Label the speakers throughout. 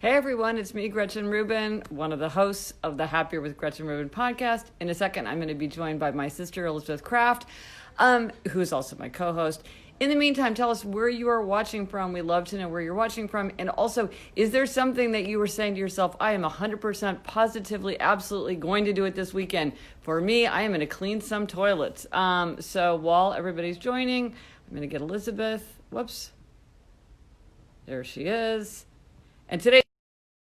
Speaker 1: Hey everyone, it's me, Gretchen Rubin, one of the hosts of the Happier with Gretchen Rubin podcast. In a second, I'm going to be joined by my sister, Elizabeth Kraft, who is also my co-host. In the meantime, tell us where you are watching from. We love to know where you're watching from. And also, is there something that you were saying to yourself, I am 100% positively, absolutely going to do it this weekend? For me, I am going to clean some toilets. So while everybody's joining, I'm going to get Elizabeth. Whoops. There she is. And today,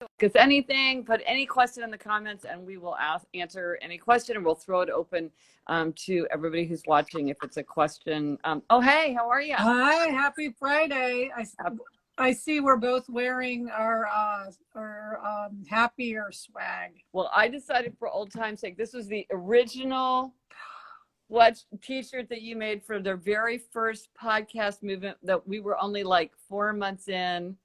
Speaker 1: ask us anything, put any question in the comments, and we will answer any question, and we'll throw it open to everybody who's watching if it's a question. Oh, hey, how are you?
Speaker 2: Hi, happy Friday. I see we're both wearing our happier swag.
Speaker 1: Well, I decided for old time's sake, this was the original t-shirt that you made for the very first podcast movement that we were only like 4 months in.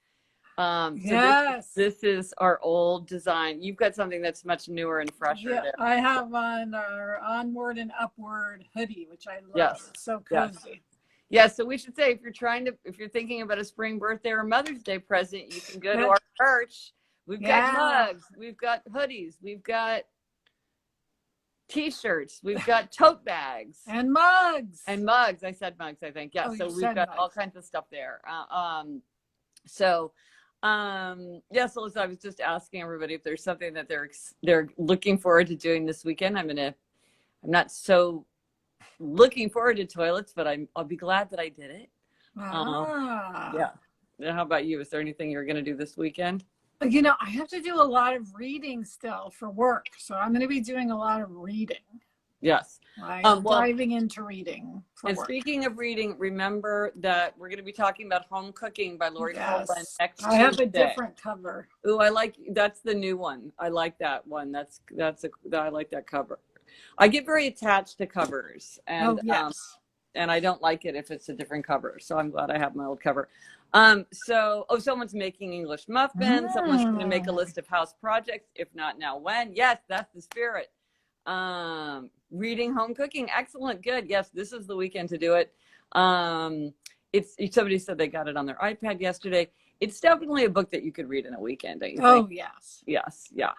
Speaker 2: Yes.
Speaker 1: This is our old design. You've got something that's much newer and fresher.
Speaker 2: Yeah, I have on our Onward and Upward hoodie, which I love.
Speaker 1: Yes.
Speaker 2: It's so cozy.
Speaker 1: Yes. Yeah, so we should say if you're thinking about a spring birthday or Mother's Day present, you can go to our merch. We've got mugs, we've got hoodies, we've got t-shirts, we've got tote bags
Speaker 2: and mugs.
Speaker 1: I said mugs, I think. Yeah, so we've got all kinds of stuff there. Yes, Alyssa, I was just asking everybody if there's something that they're looking forward to doing this weekend. I'm not so looking forward to toilets, but I'll be glad that I did it. Yeah. How about you? Is there anything you're going to do this weekend?
Speaker 2: You know, I have to do a lot of reading still for work, so I'm going to be doing a lot of reading.
Speaker 1: Yes.
Speaker 2: Diving into reading.
Speaker 1: And work. Speaking of reading, remember that we're going to be talking about Home Cooking by Lori Copeland next Tuesday.
Speaker 2: I have a different cover.
Speaker 1: Ooh, that's the new one. I like that one. I like that cover. I get very attached to covers, and and I don't like it if it's a different cover. So I'm glad I have my old cover. Someone's making English muffins. Someone's going to make a list of house projects. If not now, when? Yes, that's the spirit. Reading, home cooking, excellent, good. Yes, this is the weekend to do it. Somebody said they got it on their iPad yesterday. It's definitely a book that you could read in a weekend, don't you think?
Speaker 2: Oh, yes.
Speaker 1: Yes, yeah.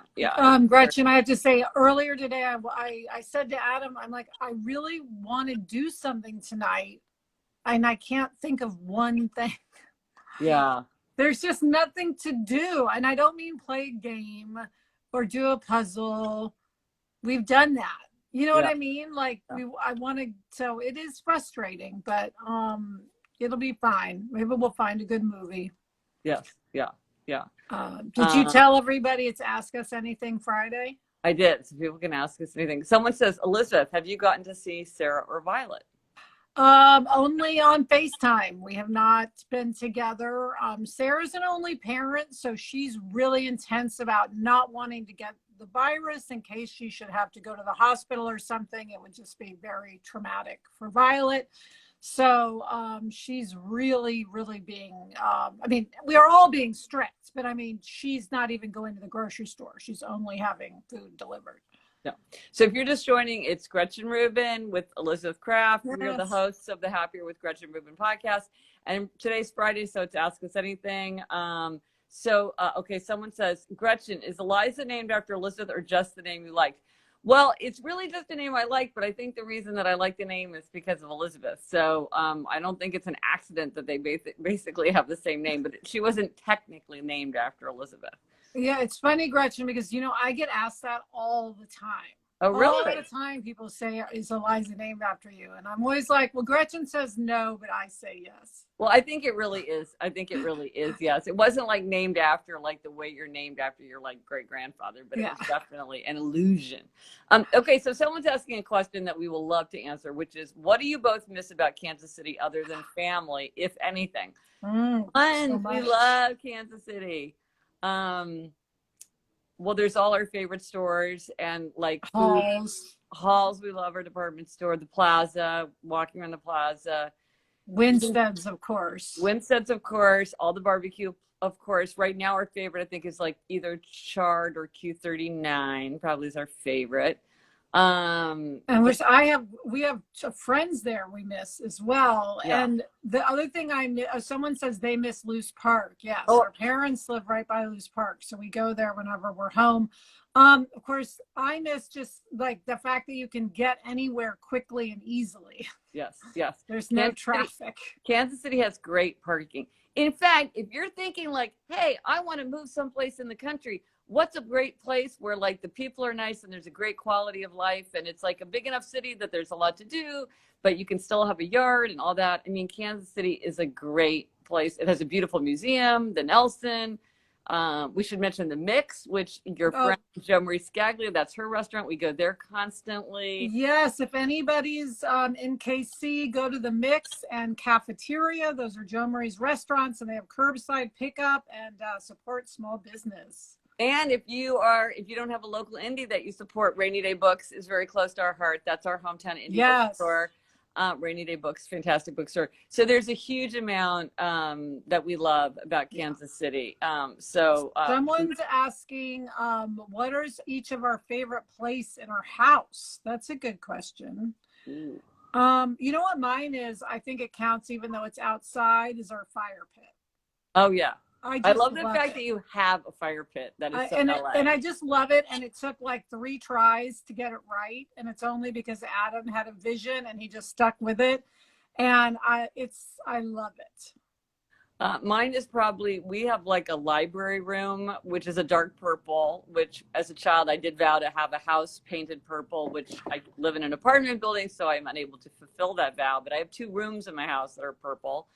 Speaker 2: Gretchen, I have to say, earlier today, I said to Adam, I'm like, I really want to do something tonight, and I can't think of one thing.
Speaker 1: Yeah.
Speaker 2: There's just nothing to do, and I don't mean play a game or do a puzzle. We've done that. You know what I mean? Like so it is frustrating, but it'll be fine. Maybe we'll find a good movie.
Speaker 1: Yes. Yeah.
Speaker 2: Did you tell everybody it's Ask Us Anything Friday?
Speaker 1: I did. So people can ask us anything. Someone says, Elizabeth, have you gotten to see Sarah or Violet?
Speaker 2: Only on FaceTime. We have not been together. Sarah's an only parent, so she's really intense about not wanting to get the virus in case she should have to go to the hospital or something. It would just be very traumatic for Violet. So she's really, really being, we are all being strict, but she's not even going to the grocery store. She's only having food delivered.
Speaker 1: Yeah. So if you're just joining, it's Gretchen Rubin with Elizabeth Kraft. Yes. We're the hosts of the Happier with Gretchen Rubin podcast. And today's Friday, so it's Ask Us Anything. Someone says, Gretchen, is Eliza named after Elizabeth or just the name you liked? Well, it's really just a name I like, but I think the reason that I like the name is because of Elizabeth. So I don't think it's an accident that they basically have the same name, but she wasn't technically named after Elizabeth.
Speaker 2: Yeah, it's funny, Gretchen, because, I get asked that all the time.
Speaker 1: Oh, really?
Speaker 2: All the time people say, is Eliza named after you? And I'm always like, well, Gretchen says no, but I say yes.
Speaker 1: Well, I think it really is. Yes. It wasn't like named after like the way you're named after your like great grandfather, but it was definitely an illusion. So someone's asking a question that we will love to answer, which is, what do you both miss about Kansas City other than family, if anything? We love Kansas City. Well, there's all our favorite stores and like halls. We love our department store, the plaza, walking around the plaza.
Speaker 2: Winstead's, of course.
Speaker 1: All the barbecue, of course. Right now, our favorite, I think, is like either Chard or Q39. Probably is our favorite.
Speaker 2: And we have friends there we miss as well.
Speaker 1: Yeah.
Speaker 2: And the other thing someone says they miss Loose Park. Yes,
Speaker 1: Oh.
Speaker 2: our parents live right by Loose Park, so we go there whenever we're home. Of course, I miss just like the fact that you can get anywhere quickly and easily.
Speaker 1: Yes, yes.
Speaker 2: There's no traffic.
Speaker 1: Kansas City has great parking. In fact, if you're thinking like, hey, I want to move someplace in the country, what's a great place where like the people are nice and there's a great quality of life and it's like a big enough city that there's a lot to do, but you can still have a yard and all that. I mean, Kansas City is a great place. It has a beautiful museum, the Nelson. We should mention the Mix, which your friend Jo Marie Scaglia, that's her restaurant. We go there constantly.
Speaker 2: Yes, if anybody's in KC, go to the Mix and Cafeteria. Those are Jo Marie's restaurants, and they have curbside pickup and support small business.
Speaker 1: And if you don't have a local indie that you support, Rainy Day Books is very close to our heart. That's our hometown indie bookstore. Rainy Day Books, fantastic bookstore. So there's a huge amount that we love about Kansas City.
Speaker 2: Someone's asking, what is each of our favorite place in our house? That's a good question. You know what mine is? I think it counts even though it's outside, is our fire pit.
Speaker 1: Oh, yeah.
Speaker 2: I
Speaker 1: love the fact that you have a fire pit. That is so LA.
Speaker 2: And I just love it. And it took like 3 tries to get it right. And it's only because Adam had a vision and he just stuck with it. And I love it.
Speaker 1: Mine is probably, we have like a library room, which is a dark purple, which as a child, I did vow to have a house painted purple, which I live in an apartment building, so I'm unable to fulfill that vow. But I have 2 rooms in my house that are purple.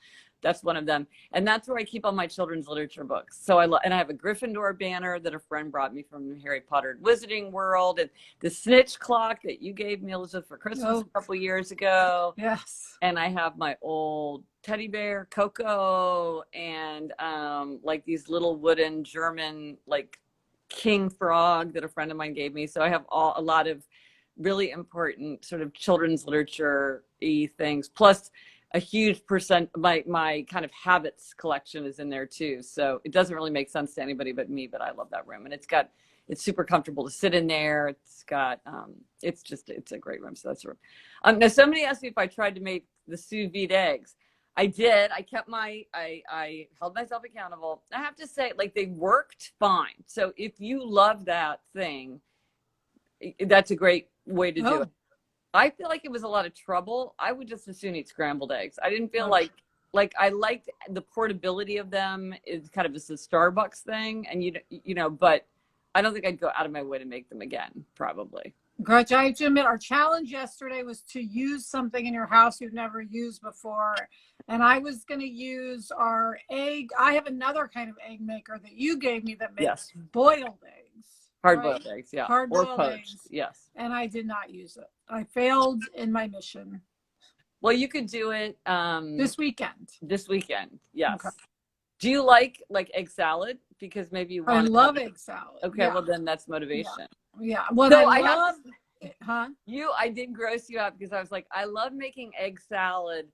Speaker 1: That's one of them. And that's where I keep all my children's literature books. So and I have a Gryffindor banner that a friend brought me from Harry Potter Wizarding World, and the snitch clock that you gave me, Elizabeth, for Christmas a couple years ago.
Speaker 2: Yes.
Speaker 1: And I have my old teddy bear, Coco, and like these little wooden German, like king frog that a friend of mine gave me. So I have a lot of really important sort of children's literature-y things. Plus, a huge percent, my kind of habits collection is in there too. So it doesn't really make sense to anybody but me, but I love that room. And it's super comfortable to sit in there. It's got, it's a great room. So that's a room. Now somebody asked me if I tried to make the sous vide eggs. I did. I held myself accountable. I have to say, like, they worked fine. So if you love that thing, that's a great way to do it. I feel like it was a lot of trouble. I would just as soon eat scrambled eggs. I didn't feel like I liked the portability of them. It's kind of just a Starbucks thing. And, you know, but I don't think I'd go out of my way to make them again, probably.
Speaker 2: Gretchen, I have to admit, our challenge yesterday was to use something in your house you've never used before. And I was going to use our egg. I have another kind of egg maker that you gave me that makes boiled eggs.
Speaker 1: Hard-boiled eggs, yeah.
Speaker 2: Hard-boiled
Speaker 1: eggs, yes.
Speaker 2: And I did not use it. I failed in my mission.
Speaker 1: Well, you could do it
Speaker 2: this weekend.
Speaker 1: This weekend, yes. Okay.
Speaker 2: Do
Speaker 1: you like egg salad? Because maybe you want.
Speaker 2: I love egg salad.
Speaker 1: Okay, well then that's motivation.
Speaker 2: Yeah. Well, so I love.
Speaker 1: I did gross you out because I was like, I love making egg salad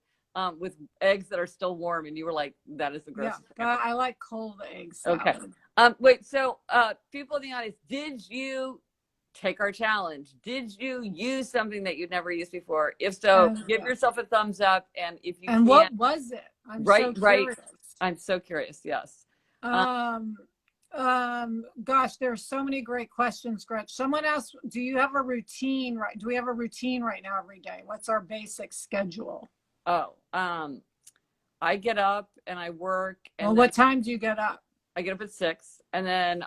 Speaker 1: with eggs that are still warm, and you were like, that is the grossest.
Speaker 2: Yeah, I like cold egg salad.
Speaker 1: Okay. Wait, so people in the audience, did you take our challenge? Did you use something that you'd never used before? If so, give yourself a thumbs up. And if you
Speaker 2: and what was it? I'm so curious.
Speaker 1: I'm so curious. Yes.
Speaker 2: Gosh, there's so many great questions, Gretch. Someone asked, do you have a routine? Right? Do we have a routine right now every day? What's our basic schedule?
Speaker 1: I get up and I work. And
Speaker 2: what time do you get up?
Speaker 1: I get up at 6, and then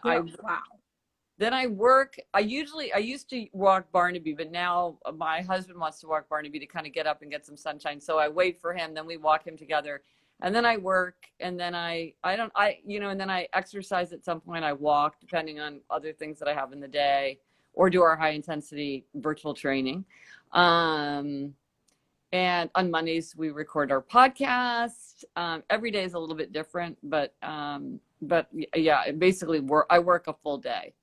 Speaker 1: Then I work. I used to walk Barnaby, but now my husband wants to walk Barnaby to kind of get up and get some sunshine. So I wait for him, then we walk him together, and then I work, and then and then I exercise at some point. I walk, depending on other things that I have in the day, or do our high intensity virtual training. And on Mondays we record our podcast. Every day is a little bit different, but yeah, basically I work a full day.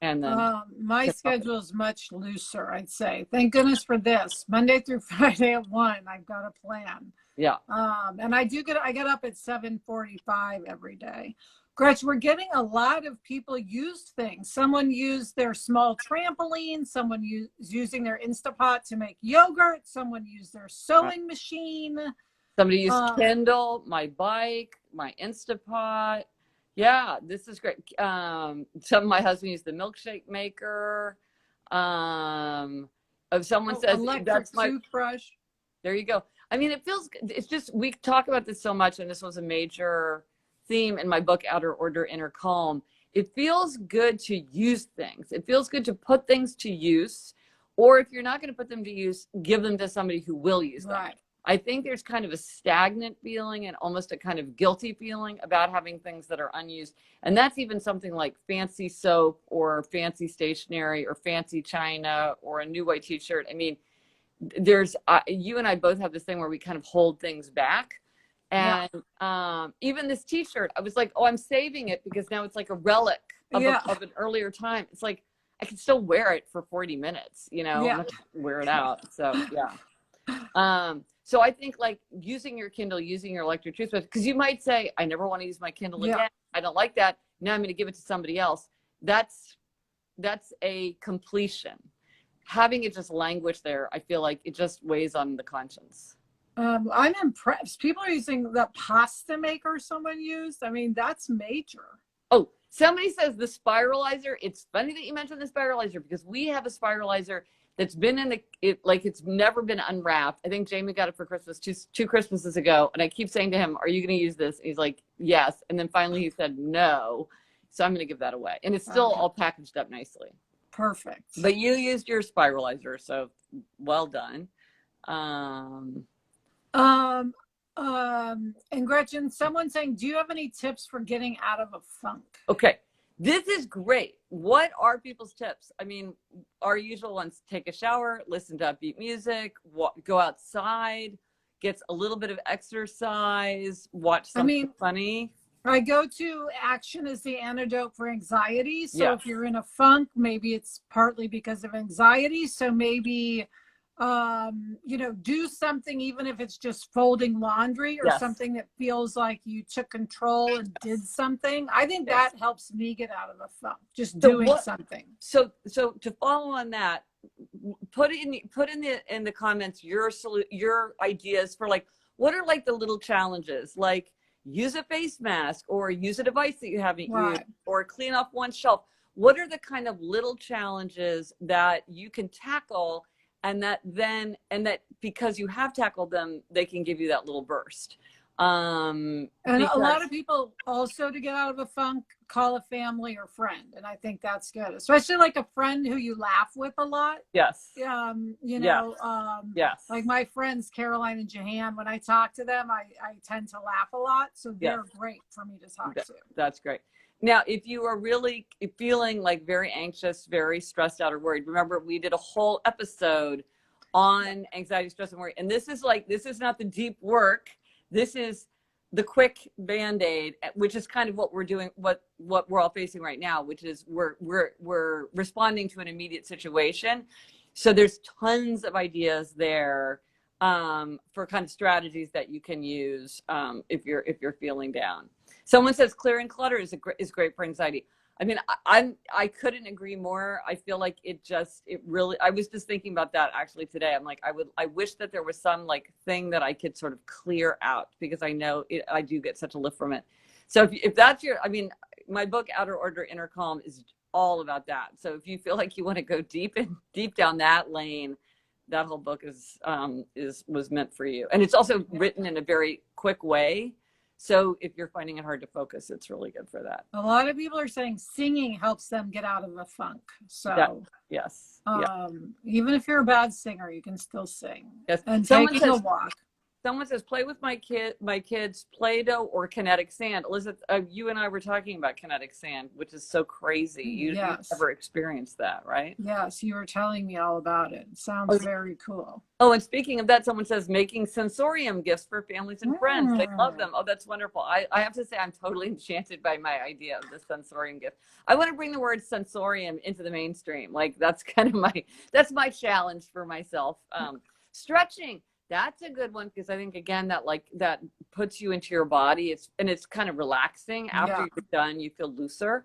Speaker 1: And then
Speaker 2: my schedule is much looser, I'd say. Thank goodness for this. Monday through Friday at 1, I've got a plan.
Speaker 1: Yeah.
Speaker 2: And I get up at 7:45 every day. Gretchen, we're getting a lot of people used things. Someone used their small trampoline. Someone is using their Instapot to make yogurt. Someone used their sewing machine.
Speaker 1: Somebody used Kindle, my bike, my Instapot. Yeah, this is great. My husband used the milkshake maker. If someone says
Speaker 2: electric
Speaker 1: that's my
Speaker 2: toothbrush.
Speaker 1: There you go. I mean, it's just, we talk about this so much, and this was a major theme in my book, Outer Order, Inner Calm. It feels good to use things. It feels good to put things to use, or if you're not going to put them to use, give them to somebody who will use them.
Speaker 2: Right.
Speaker 1: I think there's kind of a stagnant feeling and almost a kind of guilty feeling about having things that are unused. And that's even something like fancy soap or fancy stationery or fancy china or a new white t-shirt. I mean, there's you and I both have this thing where we kind of hold things back. And even this t-shirt, I was like, oh, I'm saving it because now it's like a relic of an earlier time. It's like, I can still wear it for 40 minutes, you know, wear it out. So, yeah. So I think like using your Kindle, using your electric toothbrush, because you might say, I never want to use my Kindle again. I don't like that. Now I'm going to give it to somebody else. That's a completion. Having it just languish there, I feel like it just weighs on the conscience.
Speaker 2: I'm impressed. People are using the pasta maker someone used. I mean, that's major.
Speaker 1: Oh, somebody says the spiralizer. It's funny that you mentioned the spiralizer because we have a spiralizer that's been in it's never been unwrapped. I think Jamie got it for Christmas two Christmases ago. And I keep saying to him, are you going to use this? And he's like, yes. And then finally he said, no. So I'm going to give that away. And it's still all packaged up nicely.
Speaker 2: Perfect.
Speaker 1: But you used your spiralizer. So well done.
Speaker 2: And Gretchen, someone's saying, do you have any tips for getting out of a funk?
Speaker 1: Okay. This is great. What are people's tips? I mean, our usual ones: take a shower, listen to upbeat music, go outside, gets a little bit of exercise, watch something funny.
Speaker 2: I go to action as the antidote for anxiety. So if you're in a funk, maybe it's partly because of anxiety. So maybe, do something, even if it's just folding laundry or something that feels like you took control and did something. I think that helps me get out of a funk, just doing something.
Speaker 1: So to follow on that, put in the comments your ideas for like, what are like the little challenges, like use a face mask or use a device that you haven't used or clean off one shelf. What are the kind of little challenges that you can tackle and that because you have tackled them, they can give you that little burst. And
Speaker 2: a lot of people also, to get out of a funk, call a family or friend. And I think that's good, especially like a friend who you laugh with a lot.
Speaker 1: Yes.
Speaker 2: Like my friends, Caroline and Jahan, when I talk to them, I tend to laugh a lot. So they're great for me to talk to.
Speaker 1: That's great. Now, if you are really feeling like very anxious, very stressed out or worried, remember we did a whole episode on anxiety, stress, and worry. And this is not the deep work. This is the quick Band-Aid, which is kind of what we're doing, what we're all facing right now, which is we're responding to an immediate situation. So there's tons of ideas there for kind of strategies that you can use if you're feeling down. Someone says clearing clutter is great for anxiety. I mean, I couldn't agree more. I feel like I was just thinking about that actually today. I'm like, I wish that there was some like thing that I could sort of clear out because I know I do get such a lift from it. So if that's my book, Outer Order, Inner Calm, is all about that. So if you feel like you want to go deep down that lane, that whole book was meant for you. And it's also written in a very quick way. So if you're finding it hard to focus, it's really good for that.
Speaker 2: A lot of people are saying singing helps them get out of a funk. So even if you're a bad singer, you can still sing.
Speaker 1: Yes.
Speaker 2: And taking a walk.
Speaker 1: Someone says, play with my kids, Play-Doh or kinetic sand. Elizabeth, you and I were talking about kinetic sand, which is so crazy. You've never experienced that, right?
Speaker 2: Yes, you were telling me all about it. It sounds very cool.
Speaker 1: Oh, and speaking of that, someone says making Sensorium gifts for families and friends. They love them. Oh, that's wonderful. I have to say I'm totally enchanted by my idea of the Sensorium gift. I want to bring the word Sensorium into the mainstream. Like that's kind of my challenge for myself. Stretching. That's a good one because I think again that like that puts you into your body. It's kind of relaxing. After you're done, you feel looser.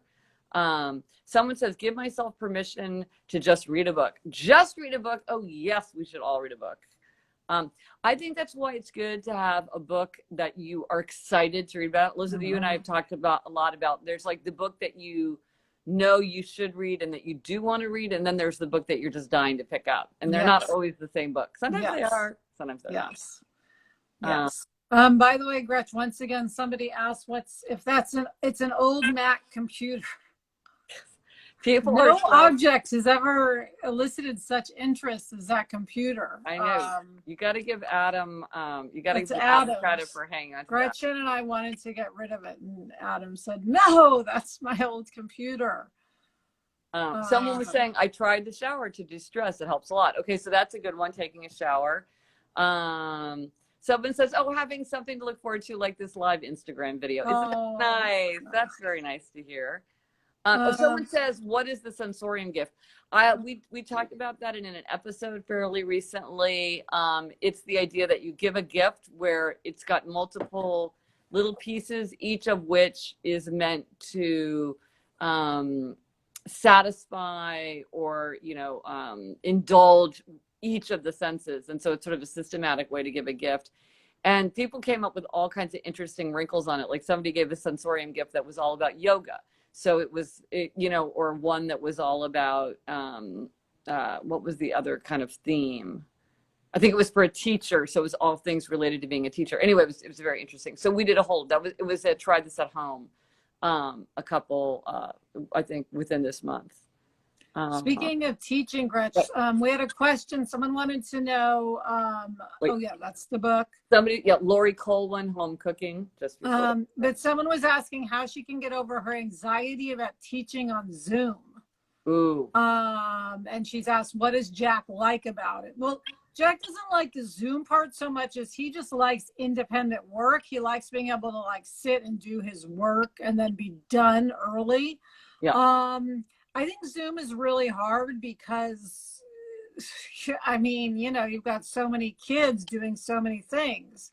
Speaker 1: Someone says, give myself permission to just read a book. Just read a book. Oh yes, we should all read a book. I think that's why it's good to have a book that you are excited to read about. Elizabeth, you and I have talked about a lot about, there's like the book that you know you should read and that you do want to read, and then there's the book that you're just dying to pick up. And they're not always the same book. Sometimes they are, sometimes they're not.
Speaker 2: Yes. By the way, Gretchen, once again, somebody asked it's an old Mac computer. No object has ever elicited such interest as that computer.
Speaker 1: I know. You got to give Adam, Adam credit for hanging on to
Speaker 2: Gretchen and I wanted to get rid of it, and Adam said, "No, that's my old computer."
Speaker 1: Someone was saying, I tried the shower to de-stress. It helps a lot. Okay, so that's a good one, taking a shower. Someone says, oh, having something to look forward to, like this live Instagram video. Isn't that nice? That's very nice to hear. Someone says, what is the Sensorium gift? We talked about that in an episode fairly recently. It's the idea that you give a gift where it's got multiple little pieces, each of which is meant to satisfy or, indulge each of the senses. And so it's sort of a systematic way to give a gift. And people came up with all kinds of interesting wrinkles on it. Like somebody gave a Sensorium gift that was all about yoga. So it was, or one that was all about, what was the other kind of theme? I think it was for a teacher. So it was all things related to being a teacher. Anyway, it was very interesting. So we did it was a try this at home, a couple, I think within this month.
Speaker 2: Speaking of teaching, Gretchen, we had a question. Someone wanted to know, that's the book.
Speaker 1: Lori Colwin, Home Cooking.
Speaker 2: But someone was asking how she can get over her anxiety about teaching on Zoom.
Speaker 1: Ooh.
Speaker 2: And she's asked, what does Jack like about it? Well, Jack doesn't like the Zoom part so much as he just likes independent work. He likes being able to like sit and do his work and then be done early.
Speaker 1: Yeah.
Speaker 2: I think Zoom is really hard because, you've got so many kids doing so many things.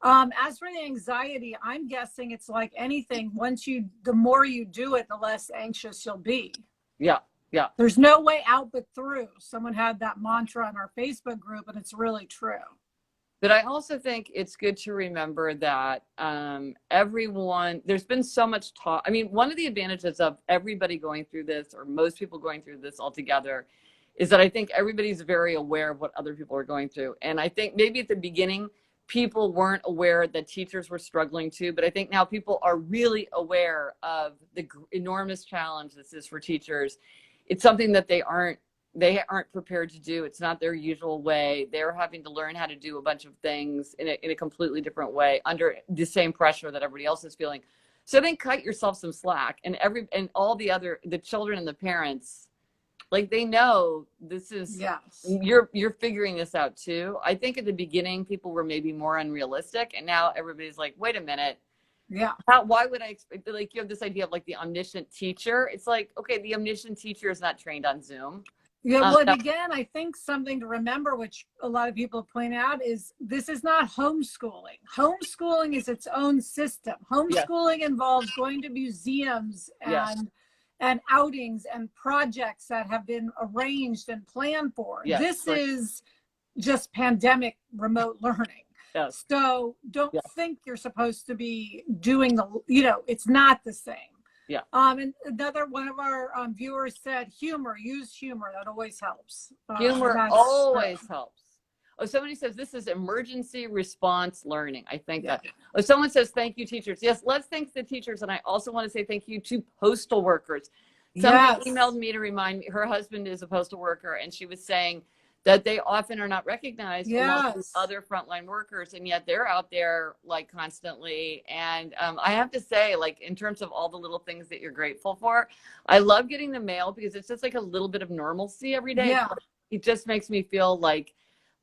Speaker 2: As for the anxiety, I'm guessing it's like anything. The more you do it, the less anxious you'll be.
Speaker 1: Yeah. Yeah.
Speaker 2: There's no way out but through. Someone had that mantra on our Facebook group, and it's really true.
Speaker 1: But I also think it's good to remember that there's been so much talk. I mean, one of the advantages of everybody going through this, or most people going through this all together, is that I think everybody's very aware of what other people are going through. And I think maybe at the beginning, people weren't aware that teachers were struggling too. But I think now people are really aware of the enormous challenge this is for teachers. It's something that they aren't prepared to do. It's not their usual way. They're having to learn how to do a bunch of things in a completely different way under the same pressure that everybody else is feeling. So then cut yourself some slack, and all the children and the parents, like they know this is, you're figuring this out too. I think at the beginning people were maybe more unrealistic, and now everybody's like, wait a minute.
Speaker 2: Yeah.
Speaker 1: Why would I expect, like, you have this idea of like the omniscient teacher. It's like, okay, the omniscient teacher is not trained on Zoom.
Speaker 2: Yeah, well, and again, I think something to remember, which a lot of people point out, is this is not homeschooling. Homeschooling is its own system. Homeschooling involves going to museums and outings and projects that have been arranged and planned for. This is just pandemic remote learning.
Speaker 1: Yes.
Speaker 2: So don't think you're supposed to be doing it's not the same.
Speaker 1: Yeah.
Speaker 2: And another one of our viewers said, use humor. That always helps.
Speaker 1: Humor always helps. Oh, somebody says this is emergency response learning. I think that. Oh, someone says, thank you, teachers. Yes, let's thank the teachers. And I also want to say thank you to postal workers. Somebody emailed me to remind me, her husband is a postal worker, and she was saying that they often are not recognized among other frontline workers, and yet they're out there like constantly. And I have to say, like, in terms of all the little things that you're grateful for, I love getting the mail because it's just like a little bit of normalcy every day. It just makes me feel like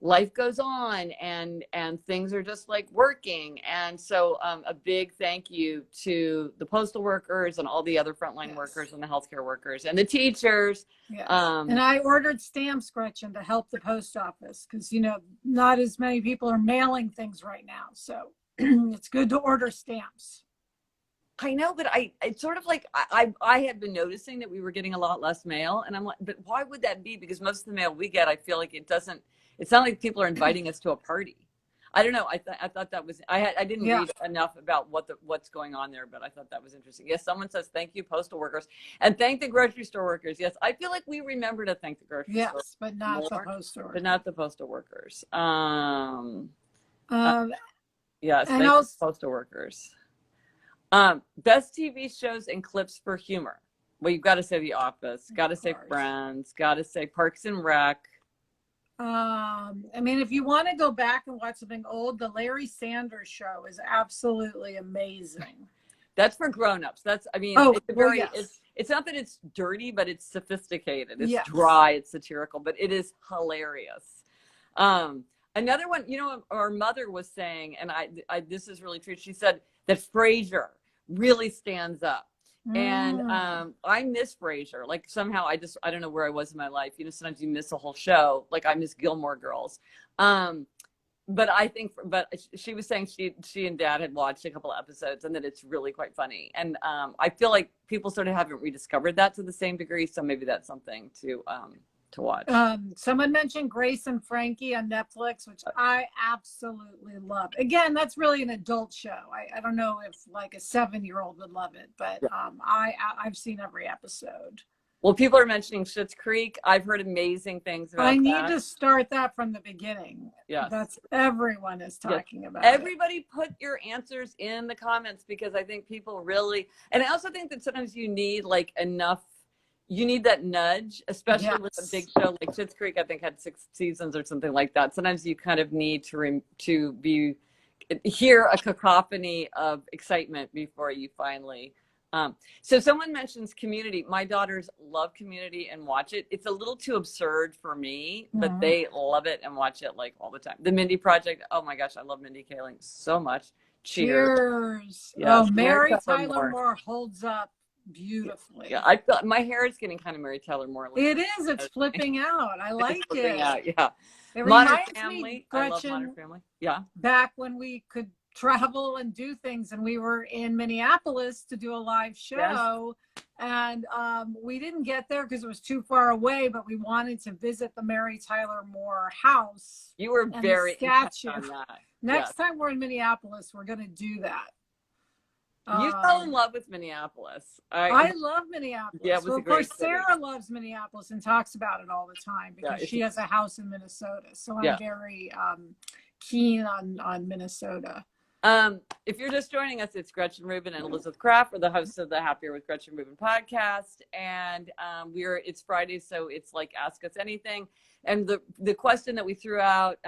Speaker 1: life goes on and things are just like working. And so a big thank you to the postal workers and all the other frontline workers and the healthcare workers and the teachers.
Speaker 2: Yes. And I ordered stamps, Gretchen, to help the post office because, you know, not as many people are mailing things right now. So it's good to order stamps.
Speaker 1: I know, but it's sort of like I had been noticing that we were getting a lot less mail, and I'm like, but why would that be? Because most of the mail we get, I feel like it's not like people are inviting us to a party. I don't know. I thought that was, I didn't read enough about what's going on there, but I thought that was interesting. Yes, someone says, thank you, postal workers, and thank the grocery store workers. Yes, I feel like we remember to thank the grocery store.
Speaker 2: Yes, but not the postal workers.
Speaker 1: But not the postal workers. Yes,
Speaker 2: and
Speaker 1: thank the postal workers. Best TV shows and clips for humor. Well, you've got to say The Office, got to say Friends, got to say Parks and Rec.
Speaker 2: I mean, if you want to go back and watch something old, the Larry Sanders Show is absolutely amazing.
Speaker 1: That's for grown-ups. It's not that it's dirty, but it's sophisticated. It's dry, it's satirical, but it is hilarious. Another one, you know, our mother was saying, and I this is really true. She said that Frasier really stands up. And I miss Frasier. Like somehow I don't know where I was in my life. You know, sometimes you miss a whole show. Like I miss Gilmore Girls. But she was saying she and Dad had watched a couple of episodes and that it's really quite funny. And I feel like people sort of haven't rediscovered that to the same degree. So maybe that's something to watch.
Speaker 2: Someone mentioned Grace and Frankie on Netflix, which I absolutely love. Again, that's really an adult show. I don't know if like a 7-year-old would love it, but I've seen every episode.
Speaker 1: Well, people are mentioning Schitt's Creek. I've heard amazing things about that.
Speaker 2: I need to start that from the beginning.
Speaker 1: Yes.
Speaker 2: That's everyone is talking about.
Speaker 1: Everybody put your answers in the comments because I think people really, and I also think that sometimes you need like enough. You need that nudge, especially with a big show like Schitt's Creek. I think had 6 seasons or something like that. Sometimes you kind of need to hear a cacophony of excitement before you finally. So someone mentions Community. My daughters love Community and watch it. It's a little too absurd for me, but they love it and watch it like all the time. The Mindy Project. Oh my gosh, I love Mindy Kaling so much. Cheers.
Speaker 2: Yes, oh, Mary Tyler Moore holds up beautifully.
Speaker 1: Yeah, I feel my hair is getting kind of Mary Tyler Moore.
Speaker 2: It is. It's flipping out. I like it.
Speaker 1: Out, yeah.
Speaker 2: It reminds me, Gretchen,
Speaker 1: I love Modern Family. Yeah.
Speaker 2: Back when we could travel and do things, and we were in Minneapolis to do a live show, and we didn't get there because it was too far away. But we wanted to visit the Mary Tyler Moore house.
Speaker 1: You were very
Speaker 2: statue. Next time we're in Minneapolis, we're going to do that.
Speaker 1: You fell in love with Minneapolis.
Speaker 2: I love Minneapolis.
Speaker 1: Yeah,
Speaker 2: well, of course, Sarah loves Minneapolis and talks about it all the time because she has a house in Minnesota. So I'm very keen on Minnesota.
Speaker 1: If you're just joining us, it's Gretchen Rubin and Elizabeth Kraft. We're the hosts of the Happier with Gretchen Rubin podcast. And it's Friday, so it's like Ask Us Anything. And the question that we threw out,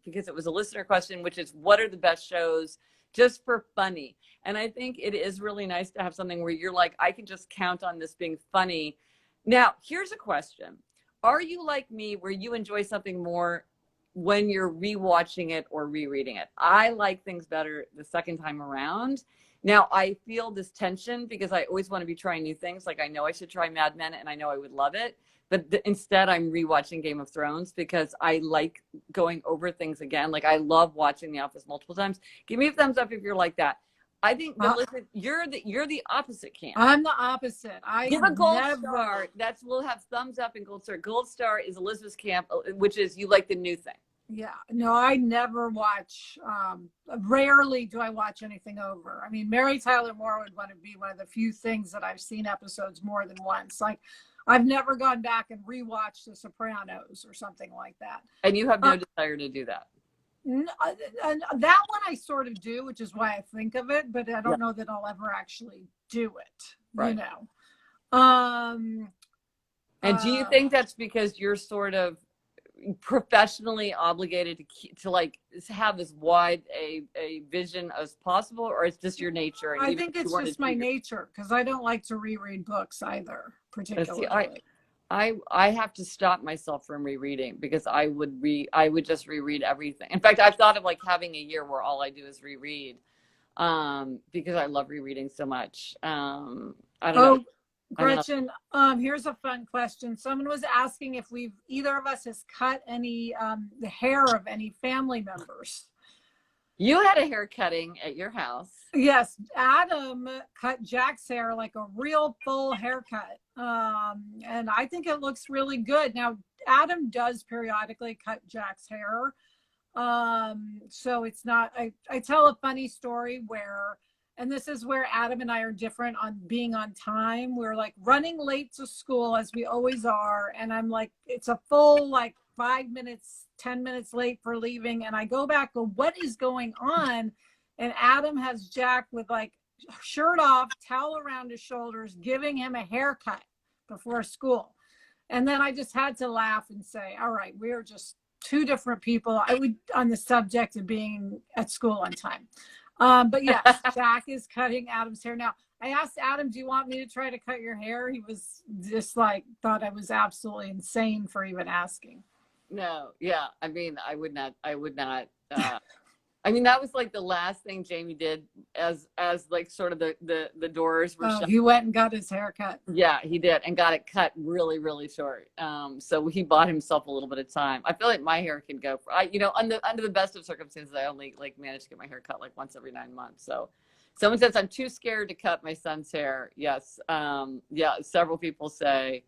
Speaker 1: because it was a listener question, which is, what are the best shows just for funny? And I think it is really nice to have something where you're like, I can just count on this being funny. Now, here's a question. Are you like me where you enjoy something more when you're rewatching it or rereading it? I like things better the second time around. Now, I feel this tension because I always want to be trying new things. Like I know I should try Mad Men and I know I would love it. But instead, I'm rewatching Game of Thrones because I like going over things again. Like I love watching The Office multiple times. Give me a thumbs up if you're like that. I think Melissa, you're the opposite camp.
Speaker 2: I'm the opposite. I
Speaker 1: give a gold star. We'll have thumbs up and gold star. Gold star is Elizabeth's camp, which is you like the new thing.
Speaker 2: Yeah, no, I never watch. Rarely do I watch anything over. I mean, Mary Tyler Moore would want to be one of the few things that I've seen episodes more than once. Like, I've never gone back and rewatched The Sopranos or something like that.
Speaker 1: And you have no desire to do that.
Speaker 2: That one I sort of do, which is why I think of it, but I don't know that I'll ever actually do it. Right. You know.
Speaker 1: And do you think that's because you're sort of professionally obligated to like have as wide a vision as possible, or it's just your nature? And
Speaker 2: I think it's just my nature because I don't like to reread books either, particularly.
Speaker 1: I have to stop myself from rereading because I would just reread everything. In fact, I've thought of like having a year where all I do is reread, because I love rereading so much. I don't know.
Speaker 2: Gretchen, here's a fun question. Someone was asking if either of us has cut any the hair of any family members.
Speaker 1: You had a hair cutting at your house.
Speaker 2: Yes, Adam cut Jack's hair like a real full haircut. And I think it looks really good. Now, Adam does periodically cut Jack's hair. So it's not, I tell a funny story where, and this is where Adam and I are different on being on time. We're like running late to school as we always are. And I'm like, it's a full like 5 minutes, 10 minutes late for leaving. And I go back, go, what is going on? And Adam has Jack with like shirt off, towel around his shoulders, giving him a haircut before school. And then I just had to laugh and say, all right, we're just two different people. I would on the subject of being at school on time. But yes, Jack is cutting Adam's hair. Now, I asked Adam, do you want me to try to cut your hair? He was just like, thought I was absolutely insane for even asking.
Speaker 1: No, yeah. I mean, I would not, I mean, that was like the last thing Jamie did as like sort of the doors were shut.
Speaker 2: He went and got his hair cut.
Speaker 1: Yeah, he did, and got it cut really, really short. So he bought himself a little bit of time. I feel like my hair can go for, under the best of circumstances, I only like manage to get my hair cut like once every 9 months. So someone says I'm too scared to cut my son's hair. Yes. Yeah, several people say,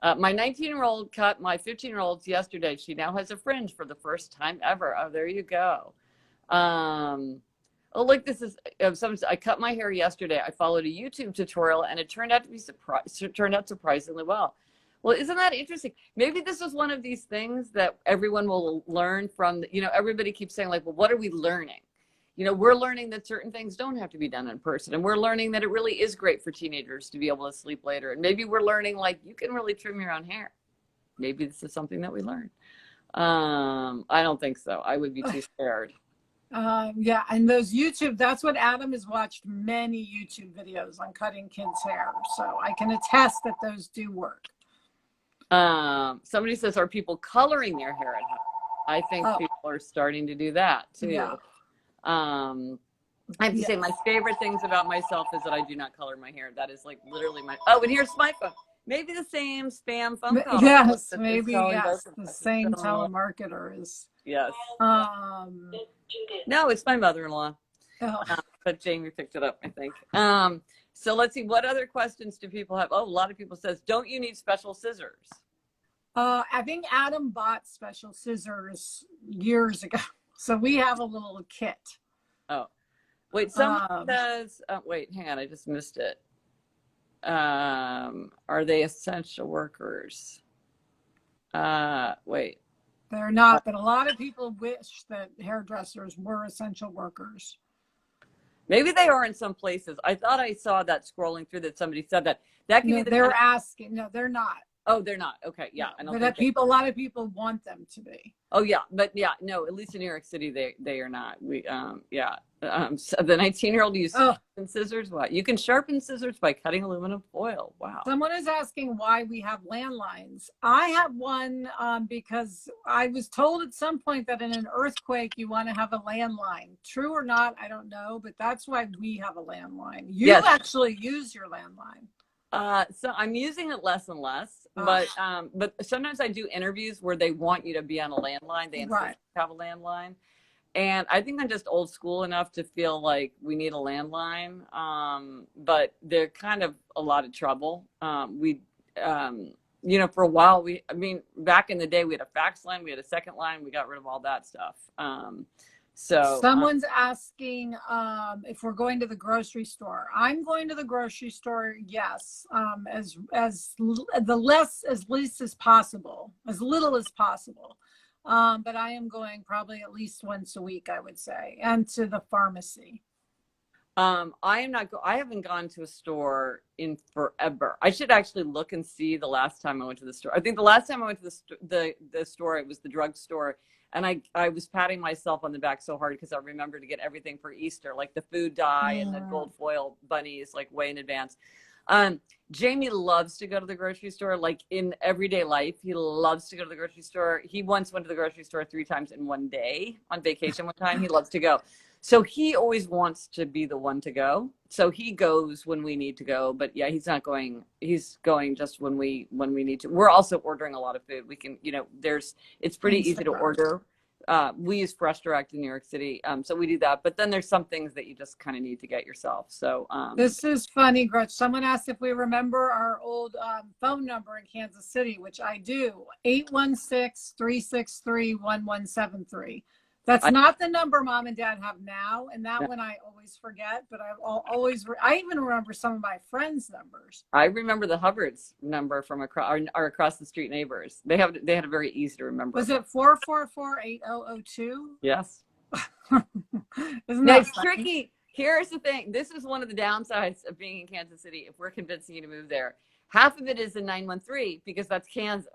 Speaker 1: my 19-year-old cut my 15-year-old's yesterday. She now has a fringe for the first time ever. Oh, there you go. Oh, look, this is, I cut my hair yesterday. I followed a YouTube tutorial and it turned out surprisingly well. Well, isn't that interesting? Maybe this is one of these things that everyone will learn from, everybody keeps saying like, well, what are we learning? We're learning that certain things don't have to be done in person. And we're learning that it really is great for teenagers to be able to sleep later. And maybe we're learning like you can really trim your own hair. Maybe this is something that we learn. I don't think so. I would be too scared.
Speaker 2: Yeah, and those YouTube, that's what Adam has watched many YouTube videos on cutting kids' hair. So I can attest that those do work.
Speaker 1: Somebody says, are people coloring their hair at home? I think people are starting to do that too. Yeah. I have to say my favorite things about myself is that I do not color my hair. That is like literally and here's my phone. Maybe the same spam phone call.
Speaker 2: Yes, maybe, yes. The same telemarketer is.
Speaker 1: Yes. No, it's my mother-in-law. But Jamie picked it up, I think. So let's see, what other questions do people have? Oh, a lot of people says, don't you need special scissors?
Speaker 2: I think Adam bought special scissors years ago. So we have a little kit. Oh,
Speaker 1: wait, someone says, wait, hang on, I just missed it. Are they essential workers? Wait.
Speaker 2: They're not, but a lot of people wish that hairdressers were essential workers.
Speaker 1: Maybe they are in some places. I thought I saw that scrolling through that somebody said that. That can be
Speaker 2: they're asking. No, they're not.
Speaker 1: Oh, they're not. Okay, yeah.
Speaker 2: No, but a lot of people want them to be.
Speaker 1: Oh yeah, but yeah, no. At least in New York City, they are not. We yeah. So the 19-year-old uses sharpen scissors. What? You can sharpen scissors by cutting aluminum foil. Wow.
Speaker 2: Someone is asking why we have landlines. I have one because I was told at some point that in an earthquake you want to have a landline. True or not, I don't know, but that's why we have a landline. You actually use your landline.
Speaker 1: So I'm using it less and less, but sometimes I do interviews where they want you to be on a landline. They insist you have a landline. And I think I'm just old school enough to feel like we need a landline. But they're kind of a lot of trouble. For a while, back in the day, we had a fax line, we had a second line, we got rid of all that stuff. So
Speaker 2: someone's asking if we're going to the grocery store. I'm going to the grocery store, yes, as least as possible, as little as possible. But I am going probably at least once a week, I would say, and to the pharmacy.
Speaker 1: I haven't gone to a store in forever. I should actually look and see the last time I went to the store. I think the last time I went to the store, it was the drugstore. And I was patting myself on the back so hard because I remember to get everything for Easter, like the food dye and the gold foil bunnies, like way in advance. Jamie loves to go to the grocery store, like in everyday life. He loves to go to the grocery store. He once went to the grocery store 3 times in one day on vacation one time. He loves to go. So he always wants to be the one to go. So he goes when we need to go. But yeah, he's not going. He's going just when we need to. We're also ordering a lot of food. We can, it's pretty easy to order. We use Fresh Direct in New York City, so we do that. But then there's some things that you just kind of need to get yourself. So
Speaker 2: this is funny, Gretchen. Someone asked if we remember our old phone number in Kansas City, which I do, 816-363-1173. That's not the number Mom and Dad have now, and that one I always forget. But I even remember some of my friends' numbers.
Speaker 1: I remember the Hubbard's number from our across the street neighbors. They had a very easy to remember.
Speaker 2: Was it 444-8002?
Speaker 1: Yes.
Speaker 2: Isn't that
Speaker 1: it's tricky? Here's the thing. This is one of the downsides of being in Kansas City. If we're convincing you to move there, half of it is in 913 because that's Kansas.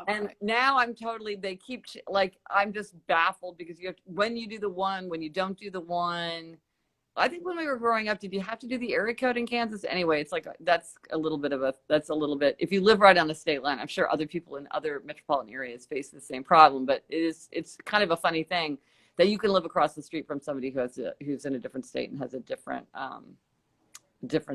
Speaker 1: And now I'm they keep I'm just baffled because when you do the one, when you don't do the one. I think when we were growing up, did you have to do the area code in Kansas? Anyway, it's like that's a little bit if you live right on the state line. I'm sure other people in other metropolitan areas face the same problem, but it's kind of a funny thing that you can live across the street from somebody who's in a different state and has a different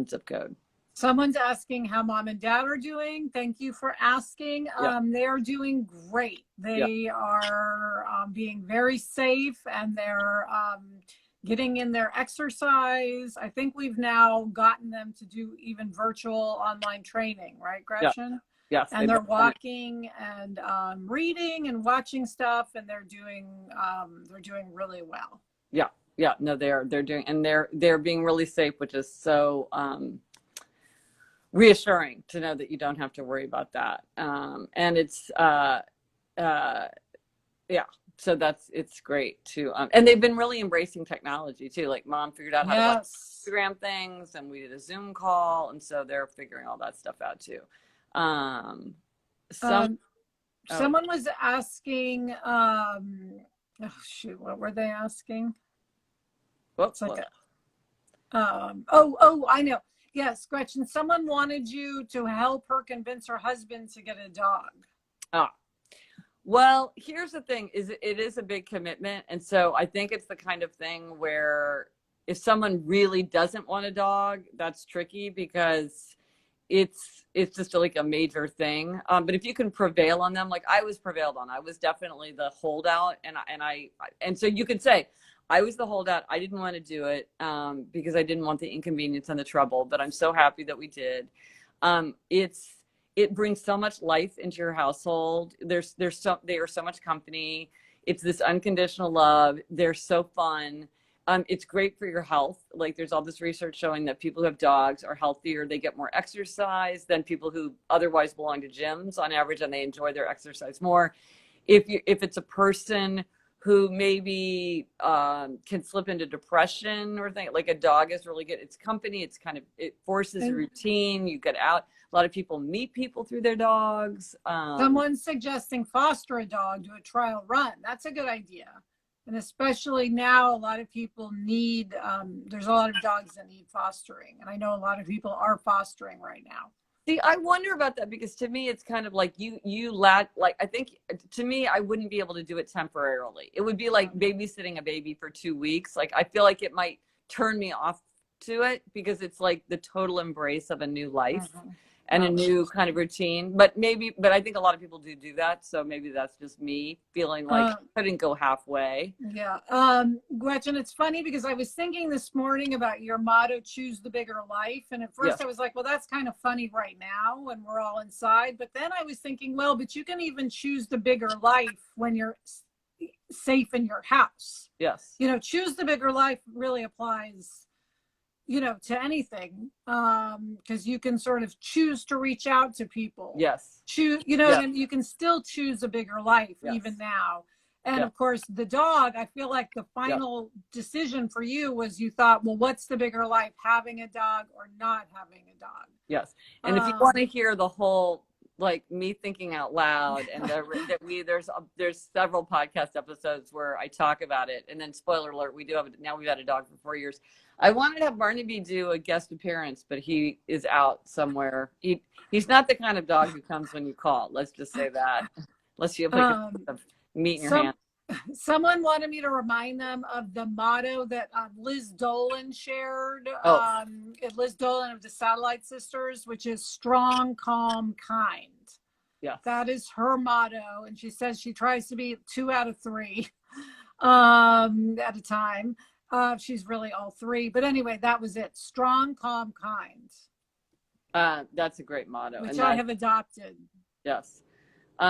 Speaker 1: zip code.
Speaker 2: Someone's asking how Mom and Dad are doing. Thank you for asking. They are doing great. They are being very safe, and they're getting in their exercise. I think we've now gotten them to do even virtual online training, right, Gretchen?
Speaker 1: Yes.
Speaker 2: And they're walking and reading and watching stuff, and they're doing really well.
Speaker 1: Yeah. No, they're doing, and they're being really safe, which is so reassuring to know that you don't have to worry about that. And it's so it's great too. And they've been really embracing technology too. Like Mom figured out how to watch Instagram things, and we did a Zoom call, and so they're figuring all that stuff out too.
Speaker 2: Someone was asking, what were they asking?
Speaker 1: Whoops.
Speaker 2: I know. Yes, Gretchen, someone wanted you to help her convince her husband to get a dog.
Speaker 1: Well, here's the thing, it is a big commitment. And so I think it's the kind of thing where if someone really doesn't want a dog, that's tricky because it's just like a major thing. But if you can prevail on them, like I was prevailed on, I was definitely the holdout. And so you could say, I was the holdout. I didn't want to do it because I didn't want the inconvenience and the trouble, but I'm so happy that we did. It brings so much life into your household. They are so much company. It's this unconditional love. They're so fun. It's great for your health. Like there's all this research showing that people who have dogs are healthier. They get more exercise than people who otherwise belong to gyms on average, and they enjoy their exercise more. If it's a person who maybe can slip into depression or thing, like a dog is really good. It's company. It forces a routine. You get out. A lot of people meet people through their dogs.
Speaker 2: Someone's suggesting foster a dog, do a trial run. That's a good idea. And especially now, a lot of people need, there's a lot of dogs that need fostering. And I know a lot of people are fostering right now.
Speaker 1: See, I wonder about that because to me, it's kind of like I think to me, I wouldn't be able to do it temporarily. It would be like babysitting a baby for 2 weeks. Like, I feel like it might turn me off to it because it's like the total embrace of a new life and a new kind of routine. But I think a lot of people do that. So maybe that's just me feeling like I couldn't go halfway.
Speaker 2: Yeah. Gretchen, it's funny because I was thinking this morning about your motto, choose the bigger life. And at first I was like, well, that's kind of funny right now when we're all inside. But then I was thinking, well, but you can even choose the bigger life when you're safe in your house.
Speaker 1: Yes.
Speaker 2: Choose the bigger life really applies to anything, because you can sort of choose to reach out to people.
Speaker 1: Yes.
Speaker 2: And you can still choose a bigger life even now. And of course, the dog, I feel like the final decision for you was you thought, well, what's the bigger life, having a dog or not having a dog?
Speaker 1: Yes. And if you want to hear the whole, like me thinking out loud and there's several podcast episodes where I talk about it. And then spoiler alert, we've had a dog for 4 years. I wanted to have Barnaby do a guest appearance, but he is out somewhere. He's not the kind of dog who comes when you call. Let's just say that. Unless you have like a meat in your hand.
Speaker 2: Someone wanted me to remind them of the motto that Liz Dolan shared. Liz Dolan of the Satellite Sisters, which is strong, calm, kind.
Speaker 1: Yes.
Speaker 2: That is her motto. And she says she tries to be 2 out of 3 at a time. She's really all 3. But anyway, that was it. Strong, calm, kind.
Speaker 1: That's a great motto.
Speaker 2: Which I have adopted.
Speaker 1: Yes.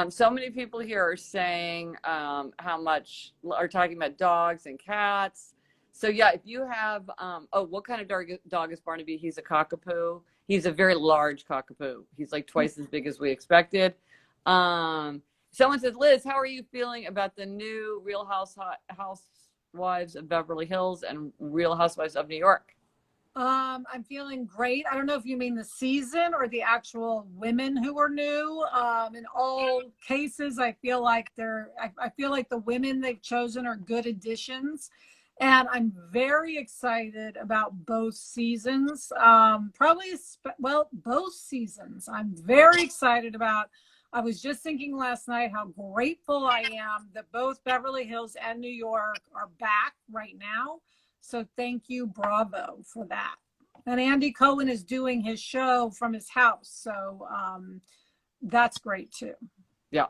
Speaker 1: So many people here are saying how much are talking about dogs and cats. So yeah, if you have, what kind of dog is Barnaby? He's a cockapoo. He's a very large cockapoo. He's like twice as big as we expected. Someone says, Liz, how are you feeling about the new Real Housewives of Beverly Hills and Real Housewives of New York?
Speaker 2: I'm feeling great. I don't know if you mean the season or the actual women who are new. In all cases, I feel like I feel like the women they've chosen are good additions. And I'm very excited about both seasons. Both seasons. I'm very excited about. I was just thinking last night how grateful I am that both Beverly Hills and New York are back right now. So thank you, bravo, for that. And Andy Cohen is doing his show from his house. So that's great too.
Speaker 1: Yeah.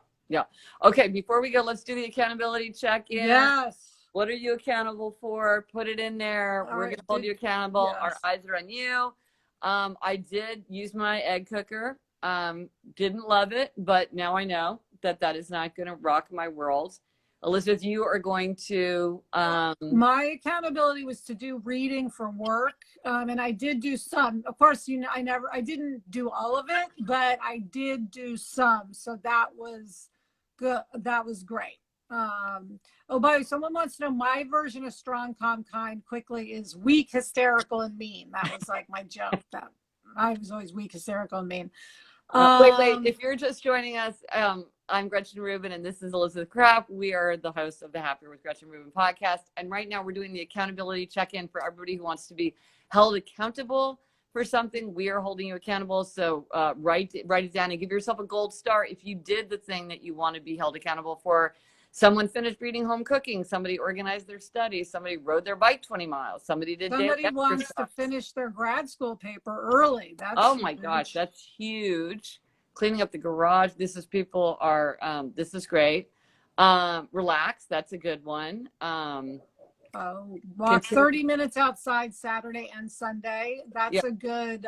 Speaker 1: Okay, before we go, let's do the accountability check-in.
Speaker 2: Yes.
Speaker 1: What are you accountable for? Put it in there. We're going to hold you accountable. Yes. Our eyes are on you. I did use my egg cooker. Didn't love it, but now I know that is not going to rock my world. Elizabeth, you are going to
Speaker 2: my accountability was to do reading for work, and I did do some. Of course, I didn't do all of it, but I did do some, so that was good. That was great. By the way, someone wants to know my version of strong, calm, kind quickly is weak, hysterical, and mean. That was like my joke. That I was always weak, hysterical, and mean.
Speaker 1: Wait, if you're just joining us, I'm Gretchen Rubin, and this is Elizabeth Kraft. We are the hosts of the Happier with Gretchen Rubin podcast. And right now we're doing the accountability check-in for everybody who wants to be held accountable for something. We are holding you accountable. So write it down and give yourself a gold star if you did the thing that you want to be held accountable for. Someone finished reading home cooking. Somebody organized their studies. Somebody rode their bike 20 miles. Somebody
Speaker 2: wants to finish their grad school paper early. That's
Speaker 1: my gosh, that's huge. Cleaning up the garage. This is great. Relax. That's a good one.
Speaker 2: Walk 30 minutes outside Saturday and Sunday. That's a good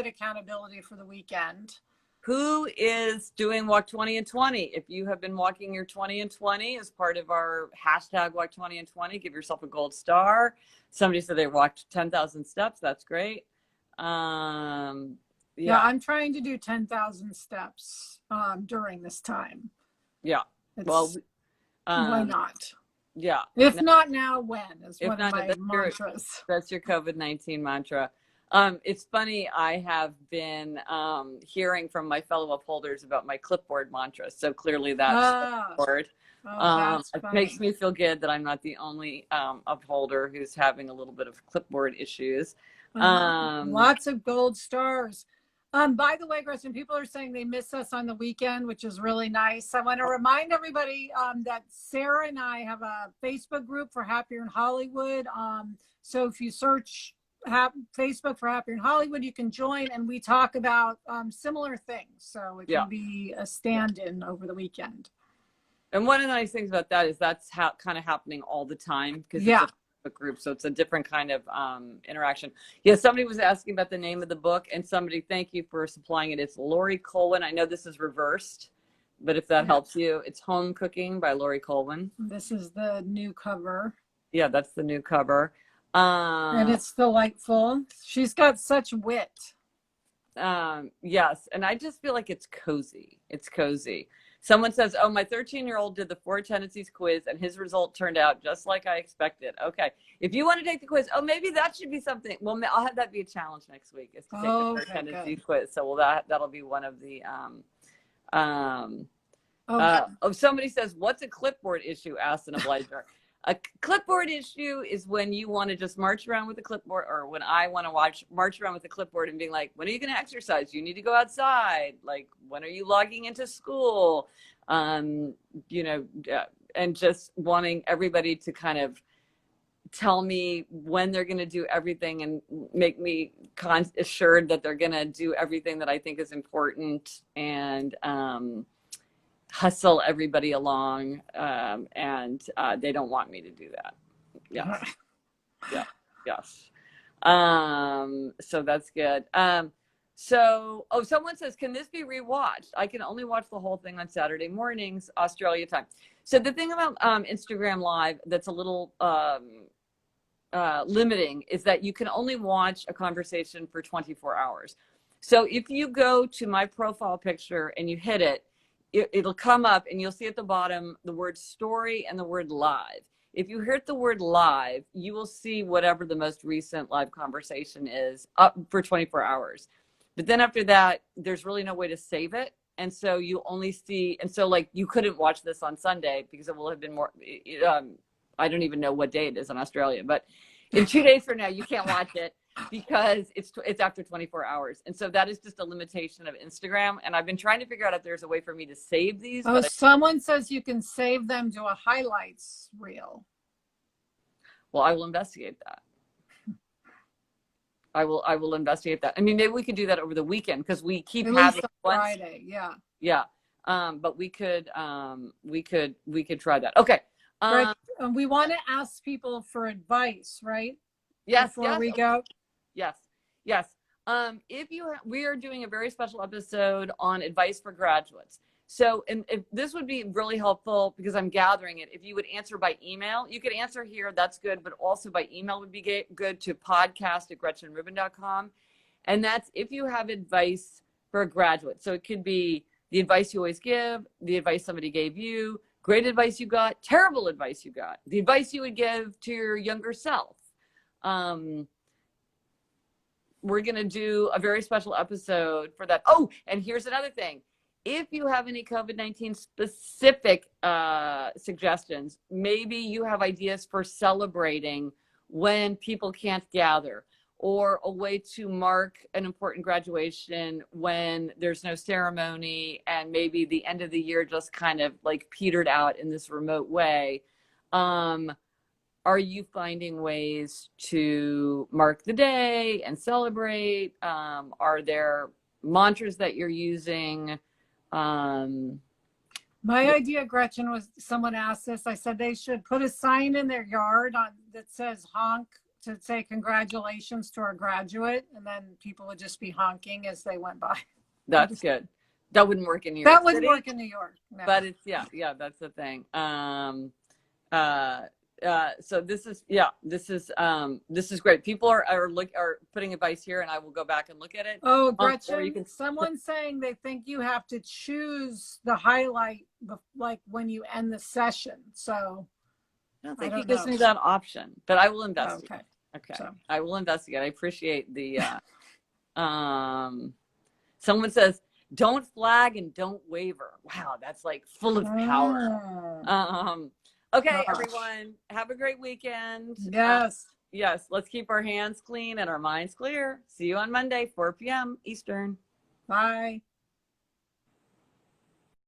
Speaker 2: accountability for the weekend.
Speaker 1: Who is doing Walk 20 and 20? If you have been walking your 20 and 20 as part of our hashtag Walk 20 and 20, give yourself a gold star. Somebody said they walked 10,000 steps. That's great. I'm
Speaker 2: trying to do 10,000 steps during this time.
Speaker 1: Yeah.
Speaker 2: Why not?
Speaker 1: Yeah.
Speaker 2: If not now, when is one of my mantras.
Speaker 1: That's your COVID-19 mantra. It's funny, I have been hearing from my fellow upholders about my clipboard mantra. So clearly that's clipboard. It makes me feel good that I'm not the only upholder who's having a little bit of clipboard issues.
Speaker 2: Lots of gold stars. By the way, Gretchen, people are saying they miss us on the weekend, which is really nice. I want to remind everybody that Sarah and I have a Facebook group for Happier in Hollywood. So if you search Facebook for Happier in Hollywood, you can join, and we talk about similar things. So it can be a stand-in over the weekend.
Speaker 1: And one of the nice things about that is that's kind of happening all the time because it's a group, so it's a different kind of interaction. Yeah, somebody was asking about the name of the book, and somebody, thank you for supplying it. It's Lori Colwin. I know this is reversed, but if that helps you, it's Home Cooking by Lori Colwin.
Speaker 2: This is the new cover.
Speaker 1: Yeah, that's the new cover.
Speaker 2: And it's delightful. She's got such wit.
Speaker 1: Yes, and I just feel like it's cozy. It's cozy. Someone says, my 13-year-old did the 4 tendencies quiz, and his result turned out just like I expected. Okay. If you want to take the quiz, maybe that should be something. Well, I'll have that be a challenge next week, is to take the 4 tendencies quiz. So that'll be one of the somebody says, what's a clipboard issue? Asked an obliger. A clipboard issue is when you want to just march around with a clipboard, or when I want to march around with a clipboard and being like, when are you going to exercise? You need to go outside. Like, when are you logging into school? You know, and just wanting everybody to kind of tell me when they're going to do everything and make me assured that they're going to do everything that I think is important, and hustle everybody along, and they don't want me to do that. Yes. Yeah. Yes. So that's good. So, someone says, can this be rewatched? I can only watch the whole thing on Saturday mornings, Australia time. So the thing about Instagram Live that's a little limiting is that you can only watch a conversation for 24 hours. So if you go to my profile picture and you hit it, it'll come up and you'll see at the bottom the word story and the word live. If you hit the word live, you will see whatever the most recent live conversation is up for 24 hours. But then after that, there's really no way to save it. And so you only see, and so like you couldn't watch this on Sunday because it will have been more, I don't even know what day it is in Australia, but in 2 days from now, you can't watch it because it's after 24 hours. And so that is just a limitation of Instagram. And I've been trying to figure out if there's a way for me to save these.
Speaker 2: Oh, someone says you can save them to a highlights reel.
Speaker 1: Well, I will investigate that. I will investigate that. I mean, maybe we could do that over the weekend because we keep having
Speaker 2: Friday. Yeah.
Speaker 1: Yeah. But we could try that. Okay.
Speaker 2: We want to ask people for advice, right?
Speaker 1: Yes.
Speaker 2: Before we go.
Speaker 1: Yes. We are doing a very special episode on advice for graduates. So, and if this would be really helpful because I'm gathering it. If you would answer by email, you could answer here. That's good. But also by email would be good to podcast@GretchenRubin.com. And that's if you have advice for a graduate. So it could be the advice you always give, the advice somebody gave you, great advice you got, terrible advice you got, the advice you would give to your younger self. We're going to do a very special episode for that. Oh, and here's another thing. If you have any COVID-19 specific suggestions, maybe you have ideas for celebrating when people can't gather, or a way to mark an important graduation when there's no ceremony and maybe the end of the year just kind of like petered out in this remote way. Are you finding ways to mark the day and celebrate? Are there mantras that you're using?
Speaker 2: My idea, Gretchen, was someone asked this. I said they should put a sign in their yard that says honk to say congratulations to our graduate, and then people would just be honking as they went by.
Speaker 1: That's good. That wouldn't work in New York.
Speaker 2: That wouldn't work in New York. No.
Speaker 1: But it's that's the thing. So this is great. People are putting advice here, and I will go back and look at it.
Speaker 2: Oh, Gretchen, someone's saying they think you have to choose the highlight like when you end the session. So
Speaker 1: I don't think he gives me that option, but I will investigate. Okay.
Speaker 2: So.
Speaker 1: I will investigate. I appreciate the someone says don't flag and don't waver. Wow, that's like full of power. Okay, everyone, have a great weekend.
Speaker 2: Yes.
Speaker 1: Yes, let's keep our hands clean and our minds clear. See you on Monday, 4 p.m. Eastern.
Speaker 2: Bye.